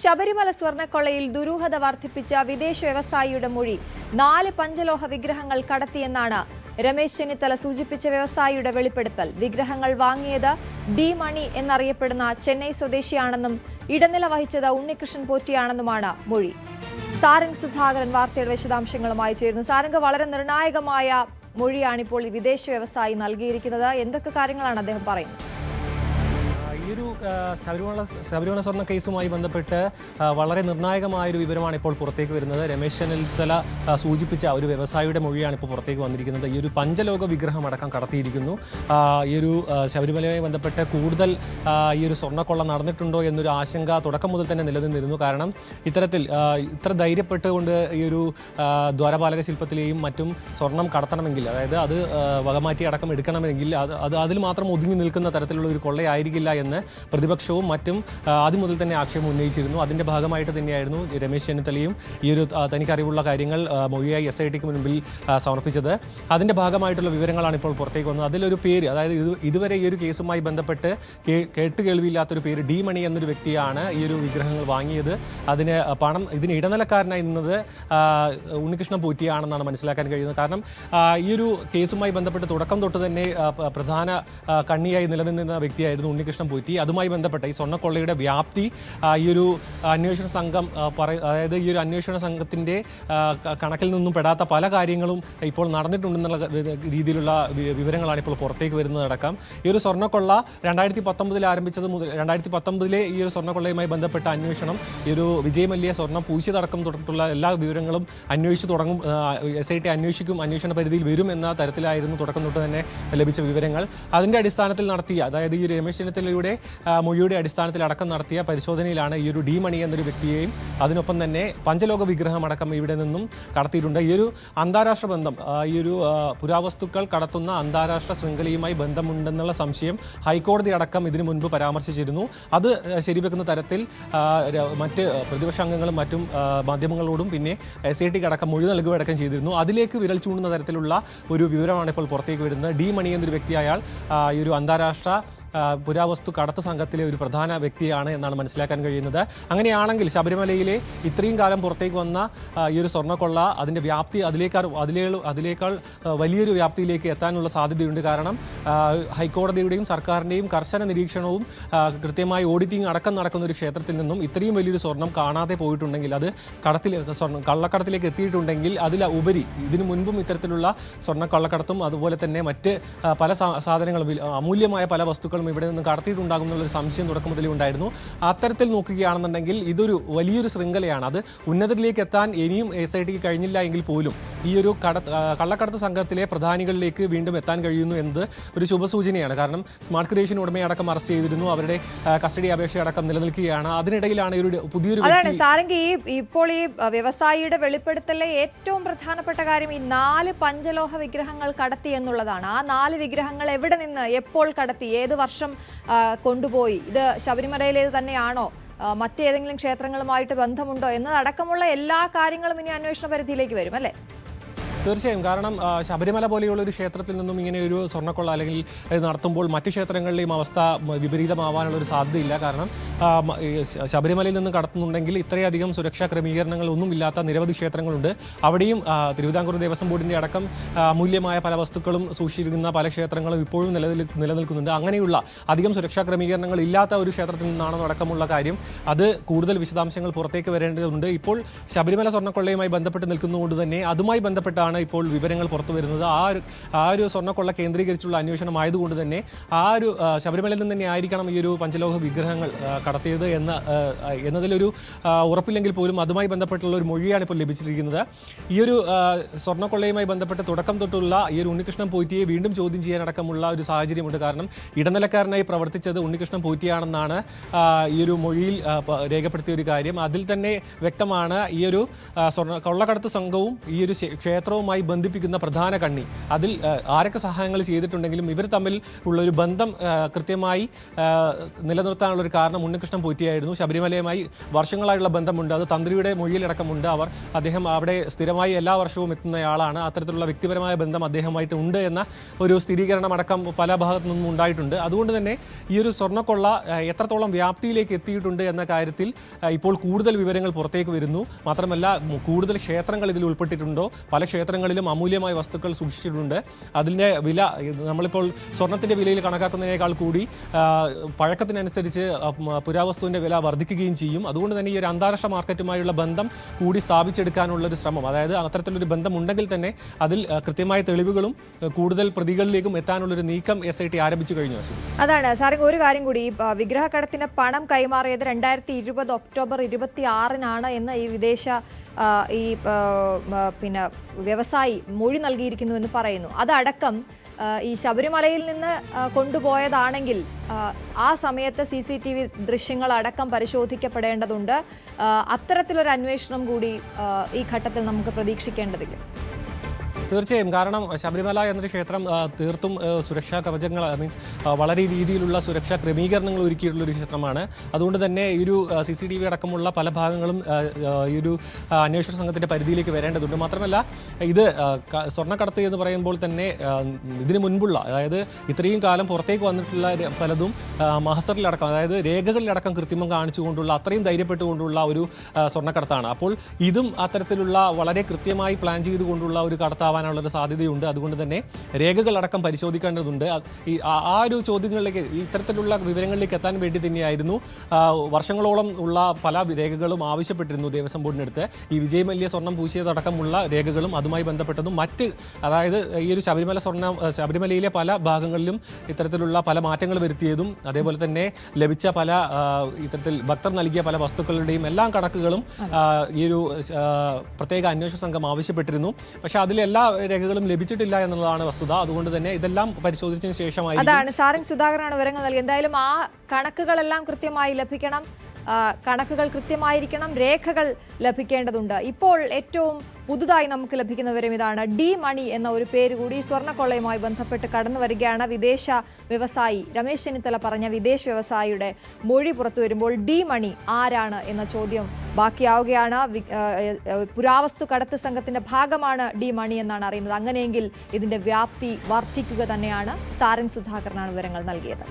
ശബരിമല സ്വർണ്ണക്കൊള്ളയിൽ ദുരൂഹത വർദ്ധിപ്പിച്ച വിദേശ വ്യവസായിയുടെ മൊഴി 4 പഞ്ചലോഹ വിഗ്രഹങ്ങൾ കടത്തിയെന്നാണ് രമേശ് ചെന്നിത്തല സൂചിപ്പിച്ച വ്യവസായിയുടെ വെളിപ്പെടുത്തൽ. വിഗ്രഹങ്ങൾ വാങ്ങിയത് ഡി മണി എന്നറിയപ്പെടുന്ന ചെന്നൈ സ്വദേശിയാണെന്നും ഇടനില വഹിച്ചത് ഉണ്ണികൃഷ്ണൻ പോറ്റിയാണെന്നുമാണ് മൊഴി. സാരംഗ് സുധാകരൻ വാർത്തയുടെ വിശദാംശങ്ങളുമായി ചേരുന്നു. സാരംഗ്, വളരെ നിർണായകമായ മൊഴിയാണിപ്പോൾ ഈ വിദേശ വ്യവസായി നൽകിയിരിക്കുന്നത്. എന്തൊക്കെ കാര്യങ്ങളാണ് അദ്ദേഹം പറയുന്നത്? ഈ ഒരു ശബരിമല സ്വർണ്ണ കേസുമായി ബന്ധപ്പെട്ട് വളരെ നിർണായകമായൊരു വിവരമാണ് ഇപ്പോൾ പുറത്തേക്ക് വരുന്നത്. രമേശ് ചെന്നിത്തല സൂചിപ്പിച്ച ഒരു വ്യവസായിയുടെ മൊഴിയാണ് ഇപ്പോൾ പുറത്തേക്ക് വന്നിരിക്കുന്നത്. ഈ ഒരു പഞ്ചലോക വിഗ്രഹം അടക്കം കടത്തിയിരിക്കുന്നു. ഈ ഒരു ശബരിമലയുമായി ബന്ധപ്പെട്ട് കൂടുതൽ ഈ ഒരു സ്വർണ്ണക്കൊള്ള നടന്നിട്ടുണ്ടോ എന്നൊരു ആശങ്ക തുടക്കം മുതൽ തന്നെ നിലനിന്നിരുന്നു. കാരണം ഇത്ര ധൈര്യപ്പെട്ടുകൊണ്ട് ഈ ഒരു ദ്വാരപാലക ശില്പത്തിലെയും മറ്റും സ്വർണം കടത്തണമെങ്കിൽ, അതായത് അത് വകമാറ്റി അടക്കം എടുക്കണമെങ്കിൽ അതിൽ മാത്രം ഒതുങ്ങി നിൽക്കുന്ന തരത്തിലുള്ള ഒരു കൊള്ളയായിരിക്കില്ല എന്ന് പ്രതിപക്ഷവും മറ്റും ആദ്യം മുതൽ തന്നെ ആക്ഷേപം ഉന്നയിച്ചിരുന്നു. അതിൻ്റെ ഭാഗമായിട്ട് തന്നെയായിരുന്നു രമേശ് ചെന്നിത്തലയും ഈ ഒരു തനിക്കറിവുള്ള കാര്യങ്ങൾ മൊഴിയായി SITക്ക് മുൻപിൽ സമർപ്പിച്ചത്. അതിൻ്റെ ഭാഗമായിട്ടുള്ള വിവരങ്ങളാണ് ഇപ്പോൾ പുറത്തേക്ക് വന്നത്. അതിലൊരു പേര്, അതായത് ഇതുവരെ ഈ ഒരു കേസുമായി ബന്ധപ്പെട്ട് കേട്ടുകേൾവിയില്ലാത്തൊരു പേര് ഡി മണി എന്നൊരു വ്യക്തിയാണ് ഈ ഒരു വിഗ്രഹങ്ങൾ വാങ്ങിയത്. ഇതിന് ഇടനിലക്കാരനായി നിന്നത് ഉണ്ണികൃഷ്ണൻ പോറ്റിയാണെന്നാണ് മനസ്സിലാക്കാൻ കഴിയുന്നത്. കാരണം ഈ ഒരു കേസുമായി ബന്ധപ്പെട്ട് തുടക്കം തൊട്ട് തന്നെ പ്രധാന കണ്ണിയായി നിലനിന്ന വ്യക്തിയായിരുന്നു ഉണ്ണികൃഷ്ണൻ പോറ്റി. അതുമായി ബന്ധപ്പെട്ട ഈ സ്വർണ്ണക്കൊള്ളയുടെ വ്യാപ്തി ഈ ഒരു അന്വേഷണ സംഘം അതായത് ഈ ഒരു അന്വേഷണ സംഘത്തിൻ്റെ കണക്കിൽ നിന്നും പെടാത്ത പല കാര്യങ്ങളും ഇപ്പോൾ നടന്നിട്ടുണ്ടെന്നുള്ള രീതിയിലുള്ള വിവരങ്ങളാണ് ഇപ്പോൾ പുറത്തേക്ക് വരുന്നതടക്കം. ഈ ഒരു സ്വർണ്ണക്കൊള്ള 2019 ആരംഭിച്ചത് മുതൽ 2019 ഈ ഒരു സ്വർണ്ണക്കൊള്ളയുമായി ബന്ധപ്പെട്ട അന്വേഷണം ഈ ഒരു വിജയ് മല്യ സ്വർണ്ണം പൂശിയതടക്കം തൊട്ടുള്ള എല്ലാ വിവരങ്ങളും അന്വേഷിച്ചു തുടങ്ങും, SIT അന്വേഷിക്കും, അന്വേഷണ പരിധിയിൽ വരും എന്ന തരത്തിലായിരുന്നു തുടക്കം തൊട്ട് തന്നെ ലഭിച്ച വിവരങ്ങൾ. അതിൻ്റെ അടിസ്ഥാനത്തിൽ നടത്തിയ, അതായത് ഈ രമേശ് ചെന്നിത്തലയുടെ മൊഴിയുടെ അടിസ്ഥാനത്തിൽ അടക്കം നടത്തിയ പരിശോധനയിലാണ് ഈ ഒരു ഡി മണി എന്നൊരു വ്യക്തിയെയും അതിനൊപ്പം തന്നെ പഞ്ചലോക വിഗ്രഹം അടക്കം ഇവിടെ നിന്നും കടത്തിയിട്ടുണ്ട്. ഈ ഒരു അന്താരാഷ്ട്ര ബന്ധം, ഈ ഒരു പുരാവസ്തുക്കൾ കടത്തുന്ന അന്താരാഷ്ട്ര ശൃംഖലയുമായി ബന്ധമുണ്ടെന്നുള്ള സംശയം ഹൈക്കോടതി അടക്കം ഇതിനു മുൻപ് പരാമർശിച്ചിരുന്നു. അത് ശരിവെക്കുന്ന തരത്തിൽ മറ്റ് പ്രതിപക്ഷ അംഗങ്ങളും മറ്റും മാധ്യമങ്ങളോടും പിന്നെ SITക്ക് അടക്കം മൊഴി നൽകുകയടക്കം ചെയ്തിരുന്നു. അതിലേക്ക് വിരൽ ചൂണ്ടുന്ന തരത്തിലുള്ള ഒരു വിവരമാണ് ഇപ്പോൾ പുറത്തേക്ക് വരുന്നത്. ഡി മണി എന്നൊരു വ്യക്തി, അയാൾ ഈ ഒരു അന്താരാഷ്ട്ര പുരാവസ്തു കടത്ത് സംഘത്തിലെ ഒരു പ്രധാന വ്യക്തിയാണ് എന്നാണ് മനസ്സിലാക്കാൻ കഴിയുന്നത്. അങ്ങനെയാണെങ്കിൽ ശബരിമലയിലെ ഇത്രയും കാലം പുറത്തേക്ക് വന്ന ഈ ഒരു സ്വർണ്ണക്കൊള്ള അതിൻ്റെ വ്യാപ്തി അതിലേക്കാൾ വലിയൊരു വ്യാപ്തിയിലേക്ക് എത്താനുള്ള സാധ്യതയുണ്ട്. കാരണം ഹൈക്കോടതിയുടെയും സർക്കാരിൻ്റെയും കർശന നിരീക്ഷണവും കൃത്യമായി ഓഡിറ്റിംഗ് അടക്കം നടക്കുന്ന ഒരു ക്ഷേത്രത്തിൽ നിന്നും ഇത്രയും വലിയൊരു സ്വർണം കാണാതെ പോയിട്ടുണ്ടെങ്കിൽ, അത് കള്ളക്കടത്തിലേക്ക് എത്തിയിട്ടുണ്ടെങ്കിൽ അതിൽ ഉപരി ഇതിനു മുൻപും ഇത്തരത്തിലുള്ള സ്വർണ്ണക്കള്ളക്കടത്തും അതുപോലെ തന്നെ മറ്റ് പല സാധനങ്ങളും അമൂല്യമായ പല വസ്തുക്കളും ഇവിടെ നിന്ന് കടത്തിയിട്ടുണ്ടാകും എന്നുള്ളൊരു സംശയം തുടക്കം മുതലേ ഉണ്ടായിരുന്നു. അത്തരത്തിൽ നോക്കുകയാണെന്നുണ്ടെങ്കിൽ ഇതൊരു വലിയൊരു ശൃംഖലയാണ്. അത് ഉന്നതരിലേക്ക് എത്താൻ ഇനിയും SITക്ക് കഴിഞ്ഞില്ല എങ്കിൽ പോലും ഈ ഒരു കള്ളക്കടത്ത് സംഘത്തിലെ പ്രധാനികളിലേക്ക് വീണ്ടും എത്താൻ കഴിയുന്നു എന്നത് ഒരു ശുഭസൂചനയാണ്. കാരണം സ്മാർട്ട് ക്രിയേഷൻ ഉടമയടക്കം അറസ്റ്റ് ചെയ്തിരുന്നു, അവരുടെ കസ്റ്റഡി അപേക്ഷ അടക്കം നിലനിൽക്കുകയാണ്. അതിനിടയിലാണ് ഒരു പുതിയൊരു ഇപ്പോൾ ഈ വ്യവസായിയുടെ വെളിപ്പെടുത്തലിലെ ഏറ്റവും പ്രധാനപ്പെട്ട കാര്യം ഈ 4 പഞ്ചലോഹ വിഗ്രഹങ്ങൾ കടത്തി എന്നുള്ളതാണ്. ആ 4 വിഗ്രഹങ്ങൾ എവിടെ നിന്ന്, എപ്പോൾ കടത്തി, ഏത് വർഷം കൊണ്ടുപോയി, ഇത് ശബരിമലയിലേത് തന്നെയാണോ, മറ്റേതെങ്കിലും ക്ഷേത്രങ്ങളുമായിട്ട് ബന്ധമുണ്ടോ എന്നതടക്കമുള്ള എല്ലാ കാര്യങ്ങളും ഇനി അന്വേഷണ പരിധിയിലേക്ക് വരും, അല്ലേ? തീർച്ചയായും. കാരണം ശബരിമല പോലെയുള്ള ഒരു ക്ഷേത്രത്തിൽ നിന്നും ഇങ്ങനെ ഒരു സ്വർണ്ണക്കൊള്ള അല്ലെങ്കിൽ ഇത് നടത്തുമ്പോൾ മറ്റു ക്ഷേത്രങ്ങളിലെയും അവസ്ഥ വിപരീതമാവാനുള്ള ഒരു സാധ്യതയില്ല. കാരണം ശബരിമലയിൽ നിന്ന് കടത്തുന്നുണ്ടെങ്കിൽ ഇത്രയധികം സുരക്ഷാ ക്രമീകരണങ്ങൾ ഒന്നുമില്ലാത്ത നിരവധി ക്ഷേത്രങ്ങളുണ്ട്. അവിടെയും തിരുവിതാംകൂർ ദേവസ്വം ബോർഡിൻ്റെ അടക്കം മൂല്യമായ പല വസ്തുക്കളും സൂക്ഷിച്ചിരിക്കുന്ന പല ക്ഷേത്രങ്ങളും ഇപ്പോഴും നിലനിൽക്കുന്നുണ്ട്. അങ്ങനെയുള്ള അധികം സുരക്ഷാ ക്രമീകരണങ്ങൾ ഇല്ലാത്ത ഒരു ക്ഷേത്രത്തിൽ നിന്നാണോ അടക്കമുള്ള കാര്യം, അത് കൂടുതൽ വിശദാംശങ്ങൾ പുറത്തേക്ക് വരേണ്ടതുണ്ട്. ഇപ്പോൾ ശബരിമല സ്വർണ്ണക്കൊള്ളയുമായി ബന്ധപ്പെട്ട് നിൽക്കുന്നതുകൊണ്ട് തന്നെ അതുമായി ബന്ധപ്പെട്ടാണ് ഇപ്പോൾ വിവരങ്ങൾ പുറത്തു വരുന്നത്. ആ ഒരു സ്വർണ്ണക്കൊള്ള കേന്ദ്രീകരിച്ചുള്ള അന്വേഷണം ആയതുകൊണ്ട് തന്നെ ആ ഒരു ശബരിമലയിൽ നിന്ന് തന്നെ ആയിരിക്കണം ഈ ഒരു പഞ്ചലോഹ വിഗ്രഹങ്ങൾ കടത്തിയത് എന്നതിലൊരു ഉറപ്പില്ലെങ്കിൽ പോലും അതുമായി ബന്ധപ്പെട്ടുള്ള ഒരു മൊഴിയാണ് ഇപ്പോൾ ലഭിച്ചിരിക്കുന്നത്. ഈ ഒരു സ്വർണ്ണക്കൊള്ളയുമായി ബന്ധപ്പെട്ട് തുടക്കം തൊട്ടുള്ള ഈ ഒരു ഉണ്ണികൃഷ്ണൻ പോറ്റിയെ വീണ്ടും ചോദ്യം ചെയ്യാനടക്കമുള്ള ഒരു സാഹചര്യമുണ്ട്. കാരണം ഇടനിലക്കാരനായി പ്രവർത്തിച്ചത് ഉണ്ണികൃഷ്ണൻ പോറ്റിയാണെന്നാണ് ഈ ഒരു മൊഴിയിൽ രേഖപ്പെടുത്തിയ ഒരു കാര്യം. അതിൽ തന്നെ വ്യക്തമാണ് ഈ ഒരു കൊള്ളക്കടത്ത് സംഘവും ഈ ഒരു ക്ഷേത്രവും സ്വർണവുമായി ബന്ധിപ്പിക്കുന്ന പ്രധാന കണ്ണി. അതിൽ ആരൊക്കെ സഹായങ്ങൾ ചെയ്തിട്ടുണ്ടെങ്കിലും ഇവർ തമ്മിൽ ഉള്ളൊരു ബന്ധം കൃത്യമായി നിലനിർത്താനുള്ളൊരു കാരണം ഉണ്ണികൃഷ്ണൻ പോറ്റിയായിരുന്നു. ശബരിമലയുമായി വർഷങ്ങളായുള്ള ബന്ധമുണ്ട്, അത് തന്ത്രിയുടെ മൊഴിയിലടക്കമുണ്ട്. അദ്ദേഹം അവിടെ സ്ഥിരമായി എല്ലാ വർഷവും എത്തുന്നയാളാണ്. അത്തരത്തിലുള്ള വ്യക്തിപരമായ ബന്ധം അദ്ദേഹമായിട്ട് ഉണ്ട് എന്ന ഒരു സ്ഥിരീകരണം അടക്കം പല ഭാഗത്തു നിന്നും ഉണ്ടായിട്ടുണ്ട്. അതുകൊണ്ട് തന്നെ ഈ ഒരു സ്വർണ്ണക്കൊള്ള എത്രത്തോളം വ്യാപ്തിയിലേക്ക് എത്തിയിട്ടുണ്ട് എന്ന കാര്യത്തിൽ ഇപ്പോൾ കൂടുതൽ വിവരങ്ങൾ പുറത്തേക്ക് വരുന്നു. മാത്രമല്ല കൂടുതൽ ക്ഷേത്രങ്ങൾ ഇതിൽ ഉൾപ്പെട്ടിട്ടുണ്ടോ, പല ക്ഷേത്രങ്ങളിലും അമൂല്യമായ വസ്തുക്കൾ സൂക്ഷിച്ചിട്ടുണ്ട്. അതിൻ്റെ വില നമ്മളിപ്പോൾ സ്വർണത്തിൻ്റെ വിലയിൽ കണക്കാക്കുന്നതിനേക്കാൾ കൂടി പഴക്കത്തിനനുസരിച്ച് പുരാവസ്തുവിൻ്റെ വില വർദ്ധിക്കുകയും ചെയ്യും. അതുകൊണ്ട് തന്നെ ഈ ഒരു അന്താരാഷ്ട്ര മാർക്കറ്റുമായുള്ള ബന്ധം കൂടി സ്ഥാപിച്ചെടുക്കാനുള്ളൊരു ശ്രമം, അതായത് അത്തരത്തിലൊരു ബന്ധമുണ്ടെങ്കിൽ തന്നെ അതിൽ കൃത്യമായ തെളിവുകളും കൂടുതൽ പ്രതികളിലേക്കും എത്താനുള്ളൊരു നീക്കം SIT ആരംഭിച്ചു കഴിഞ്ഞു. അതാണ് സാറേ, ഒരു കാര്യം കൂടി, വിഗ്രഹക്കടത്തിന് പണം കൈമാറിയത് 2020 ഒക്ടോബർ 26 എന്ന് ഈ വിദേശ പിന്നെ വ്യവസായി മൊഴി നൽകിയിരിക്കുന്നു എന്ന് പറയുന്നു. അതടക്കം ഈ ശബരിമലയിൽ നിന്ന് കൊണ്ടുപോയതാണെങ്കിൽ ആ സമയത്ത് CCTV ദൃശ്യങ്ങളടക്കം പരിശോധിക്കപ്പെടേണ്ടതുണ്ട്. അത്തരത്തിലൊരു അന്വേഷണം കൂടി ഈ ഘട്ടത്തിൽ നമുക്ക് പ്രതീക്ഷിക്കേണ്ടതില്ല. തീർച്ചയായും, കാരണം ശബരിമല എന്നൊരു ക്ഷേത്രം തീർത്തും സുരക്ഷാ കവചങ്ങൾ വളരെ രീതിയിലുള്ള സുരക്ഷാ ക്രമീകരണങ്ങൾ ഒരുക്കിയിട്ടുള്ളൊരു ക്ഷേത്രമാണ്. അതുകൊണ്ട് തന്നെ ഈ ഒരു CCTV അടക്കമുള്ള പല ഭാഗങ്ങളും ഈ ഒരു അന്വേഷണ സംഘത്തിൻ്റെ പരിധിയിലേക്ക് വരേണ്ടതുണ്ട്. മാത്രമല്ല ഇത് സ്വർണ്ണക്കടത്ത് എന്ന് പറയുമ്പോൾ തന്നെ ഇതിനു മുൻപുള്ള, അതായത് ഇത്രയും കാലം പുറത്തേക്ക് വന്നിട്ടുള്ള പലതും മഹസറിലടക്കം, അതായത് രേഖകളിലടക്കം കൃത്രിമം കാണിച്ചുകൊണ്ടുള്ള, അത്രയും ധൈര്യപ്പെട്ടുകൊണ്ടുള്ള ഒരു സ്വർണ്ണക്കടത്താണ്. അപ്പോൾ ഇതും അത്തരത്തിലുള്ള വളരെ കൃത്യമായി പ്ലാൻ ചെയ്തുകൊണ്ടുള്ള ഒരു കടത്താവാനുള്ളൊരു സാധ്യതയുണ്ട്. അതുകൊണ്ട് തന്നെ രേഖകളടക്കം പരിശോധിക്കേണ്ടതുണ്ട്. ആ ഒരു ചോദ്യങ്ങളിലേക്ക്, ഇത്തരത്തിലുള്ള വിവരങ്ങളിലേക്ക് എത്താൻ വേണ്ടി തന്നെയായിരുന്നു വർഷങ്ങളോളം ഉള്ള പല രേഖകളും ആവശ്യപ്പെട്ടിരുന്നു ദേവസ്വം ബോർഡിനടുത്ത്. ഈ വിജയ് മല്യ സ്വർണം പൂശിയതടക്കമുള്ള രേഖകളും അതുമായി ബന്ധപ്പെട്ടതും അതായത് ഈ ഒരു ശബരിമലയിലെ പല ഭാഗങ്ങളിലും ഇത്തരത്തിലുള്ള പല മാറ്റങ്ങൾ വരുത്തിയതും, അതേപോലെ തന്നെ ലഭിച്ച പല ഇത്തരത്തിൽ ഭക്തർ നൽകിയ പല വസ്തുക്കളുടെയും എല്ലാം കണക്കുകളും ഈ ഒരു പ്രത്യേക അന്വേഷണ സംഘം ആവശ്യപ്പെട്ടിരുന്നു. പക്ഷേ അതിലെല്ലാ രേഖകളും ലഭിച്ചിട്ടില്ല എന്നുള്ളതാണ് വസ്തുത. അതുകൊണ്ട് തന്നെ ഇതെല്ലാം പരിശോധിച്ചതിന് ശേഷമായി അതാണ് സാറിൻ സുധാകരനാണ് വിവരങ്ങൾ നൽകി. എന്തായാലും ആ കണക്കുകളെല്ലാം കൃത്യമായി ലഭിക്കണം, കണക്കുകൾ കൃത്യമായിരിക്കണം, രേഖകൾ ലഭിക്കേണ്ടതുണ്ട്. ഇപ്പോൾ ഏറ്റവും പുതുതായി നമുക്ക് ലഭിക്കുന്ന വിവരം ഇതാണ്. ഡി മണി എന്ന ഒരു പേര് കൂടി സ്വർണ്ണക്കൊള്ളയുമായി ബന്ധപ്പെട്ട് കടന്നു വരികയാണ്. വിദേശ വ്യവസായി രമേശ് ചെന്നിത്തല പറഞ്ഞ വിദേശ വ്യവസായിയുടെ മൊഴി പുറത്തു വരുമ്പോൾ ഡി മണി ആരാണ് എന്ന ചോദ്യം ബാക്കിയാവുകയാണ്. പുരാവസ്തു കടത്ത് സംഘത്തിന്റെ ഭാഗമാണ് ഡി മണി എന്നാണ് അറിയുന്നത്. അങ്ങനെയെങ്കിൽ ഇതിന്റെ വ്യാപ്തി വർദ്ധിക്കുക തന്നെയാണ്. സാരൻ സുധാകരനാണ് വിവരങ്ങൾ നൽകിയത്.